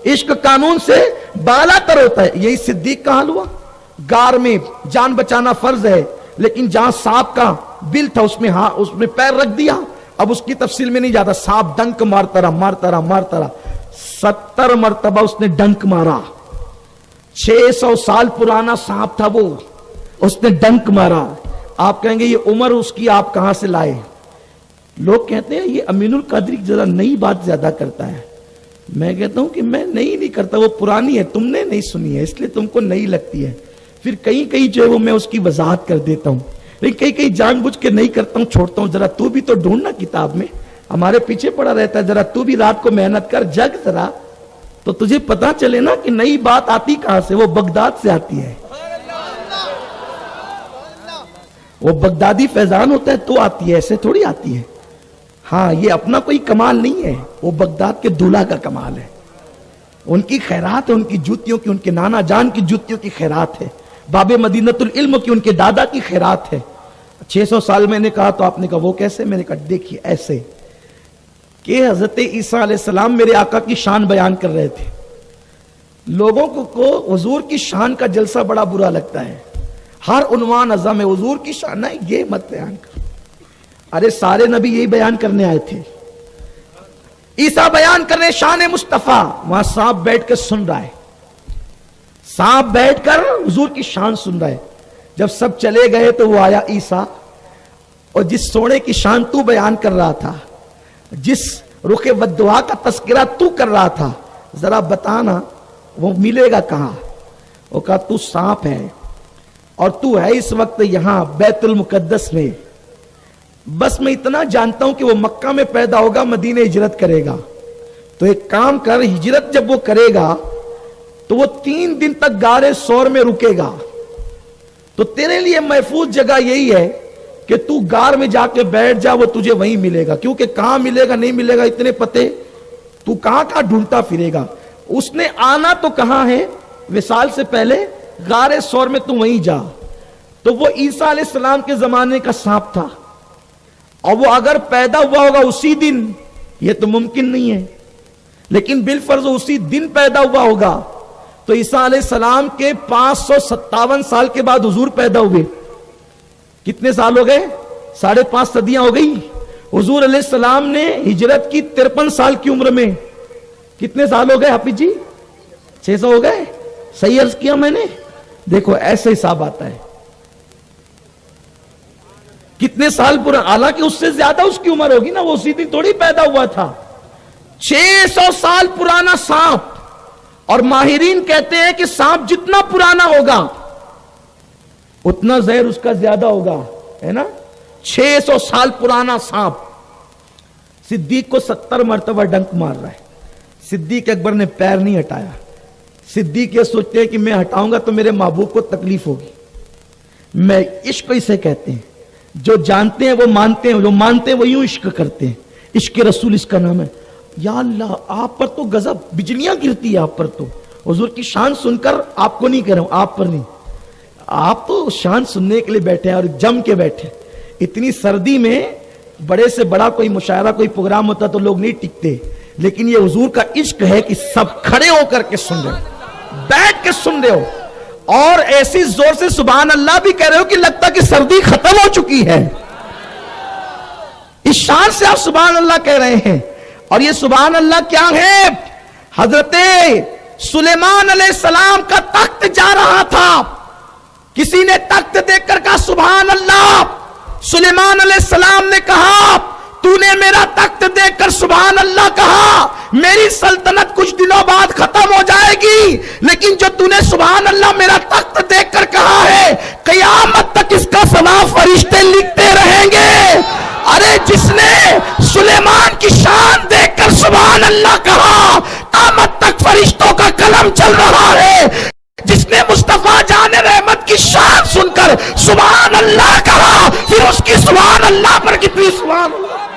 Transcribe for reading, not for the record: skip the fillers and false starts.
इश्क कानून से बालातर होता है। यही सिद्दीक का हाल हुआ। गार में जान बचाना फर्ज है, लेकिन जहां सांप का बिल था उसमें पैर रख दिया। अब उसकी तफसील में नहीं जाता। सांप डंक मारता रहा 70 मरतबा उसने डंक मारा। 600 साल पुराना सांप था वो, उसने डंक मारा। आप कहेंगे ये उम्र उसकी आप कहां से लाए? लोग कहते हैं ये अमीनुल कादरी जरा नई बात ज्यादा करता है। मैं कहता हूं कि मैं नई नहीं करता, वो पुरानी है, तुमने नहीं सुनी है इसलिए तुमको नई लगती है। फिर कहीं कहीं जो है वो मैं उसकी वजाहत कर देता हूं, लेकिन कहीं कहीं जानबूझ के नहीं करता हूं, छोड़ता हूं। जरा तू भी तो ढूंढना किताब में, हमारे पीछे पड़ा रहता है। जरा तू भी रात को मेहनत कर, जग जरा, तो तुझे पता चले ना कि नई बात आती कहां से। वो बगदाद से आती है। वो बगदादी फैजान होता है तो आती है, ऐसे थोड़ी आती है। हाँ, ये अपना कोई कमाल नहीं है, वो बगदाद के दूल्हा का कमाल है। उनकी खैरात है, उनकी जूतियों की, उनके नाना जान की जूतियों की खैरात है, बाबे मदीनतुल इल्म की, उनके दादा की खैरात है। 600 साल मैंने कहा तो आपने कहा वो कैसे? मैंने कहा देखिए ऐसे कि हजरत ईसा अलैहिस्सलाम मेरे आका की शान बयान कर रहे थे। लोगों को हुजूर की शान का जलसा बड़ा बुरा लगता है। हर उन्वान अज़म है हुजूर की शान, है ये मत बयान करो। अरे सारे नबी यही बयान करने आए थे। ईसा बयान करने शान मुस्तफा, वहां सांप बैठ कर सुन रहा है, सांप बैठकर हुजूर की शान सुन रहा है। जब सब चले गए तो वो आया ईसा, और जिस सोने की शान तू बयान कर रहा था, जिस रुखे वद्दुआ का तस्करा तू कर रहा था, जरा बताना वो मिलेगा कहां? वो कहा तू सांप है और तू है इस वक्त यहां बैतुल मुकद्दस में। बस मैं इतना जानता हूं कि वो मक्का में पैदा होगा, मदीने हिजरत करेगा। तो एक काम कर, हिजरत जब वो करेगा तो वो 3 दिन तक गारे सौर में रुकेगा। तो तेरे लिए महफूज जगह यही है कि तू गार में जाके बैठ जा, वो तुझे वहीं मिलेगा। क्योंकि कहां मिलेगा नहीं मिलेगा इतने पते, तू कहां कहां ढूंढता फिरेगा। उसने आना तो कहां है? विसाल से पहले गारे सौर में, तू वहीं जा। तो वो ईसा अलैहिस्सलाम के जमाने का सांप था, और वो अगर पैदा हुआ होगा उसी दिन, ये तो मुमकिन नहीं है, लेकिन बिलफर्ज उसी दिन पैदा हुआ होगा। तो ईसा अलैहिस्सलाम के 557 साल के बाद हुजूर पैदा हुए। कितने साल हो गए? 5.5 सदियां हो गई। हुजूर अलैहिस्सलाम ने हिजरत की 53 साल की उम्र में। कितने साल हो गए हाफिज जी? 600 हो गए। सही अर्ज किया मैंने? देखो ऐसे हिसाब आता है। कितने साल पूरा, हालांकि उससे ज्यादा उसकी उम्र होगी ना, वो उसी दिन थोड़ी पैदा हुआ था। 600 साल पुराना सांप। और माहिरीन कहते हैं कि सांप जितना पुराना होगा उतना जहर उसका ज्यादा होगा, है ना। 600 साल पुराना सांप सिद्दीक को 70 मरतबा डंक मार रहा है। सिद्दीक अकबर ने पैर नहीं हटाया। सिद्दीक ये सोचते हैं कि मैं हटाऊंगा तो मेरे महबूब को तकलीफ होगी। मैं इश्क इसे कहते हैं, जो जानते हैं वो मानते हैं, जो मानते हैं वो यूं इश्क करते हैं। इश्क रसूल इसका नाम है। या अल्लाह, आप पर तो गजब बिजलियां गिरती है। आप पर तो हुजूर की शान सुनकर, आपको नहीं कह रहा हूं, आप पर नहीं, आप तो शान सुनने के लिए बैठे हैं और जम के बैठे। इतनी सर्दी में बड़े से बड़ा कोई मुशायरा, कोई प्रोग्राम होता तो लोग नहीं टिकते, लेकिन ये हुजूर का इश्क है कि सब खड़े होकर के सुन रहे हो, बैठ के सुन रहे हो, और ऐसी जोर से सुभान अल्लाह भी कह रहे हो कि लगता कि सर्दी खत्म हो चुकी है। इस शान से आप सुभान अल्लाह कह रहे हैं। और ये सुभान अल्लाह क्या है? हजरत सुलेमान अलैहिस्सलाम का तख्त जा रहा था, किसी ने तख्त देखकर कहा सुभान अल्लाह। सुलेमान अलैहिस्सलाम ने कहा तूने मेरा तख्त देखकर सुभान अल्लाह कहा, मेरी सल्तनत कुछ दिनों बाद खत्म हो जाएगी, लेकिन जो तूने सुभान अल्लाह मेरा तख्त देखकर कहा है, कयामत तक इसका सवाब फरिश्ते लिखते रहेंगे। अरे जिसने सुलेमान की शान देखकर सुभान अल्लाह कहा, क़यामत तक फरिश्तों का कलम चल रहा है। जिसने मुस्तफा जाने रहमत की शान सुनकर सुभान अल्लाह कहा, फिर उसकी सुभान अल्लाह पर कितनी सुभान अल्लाह।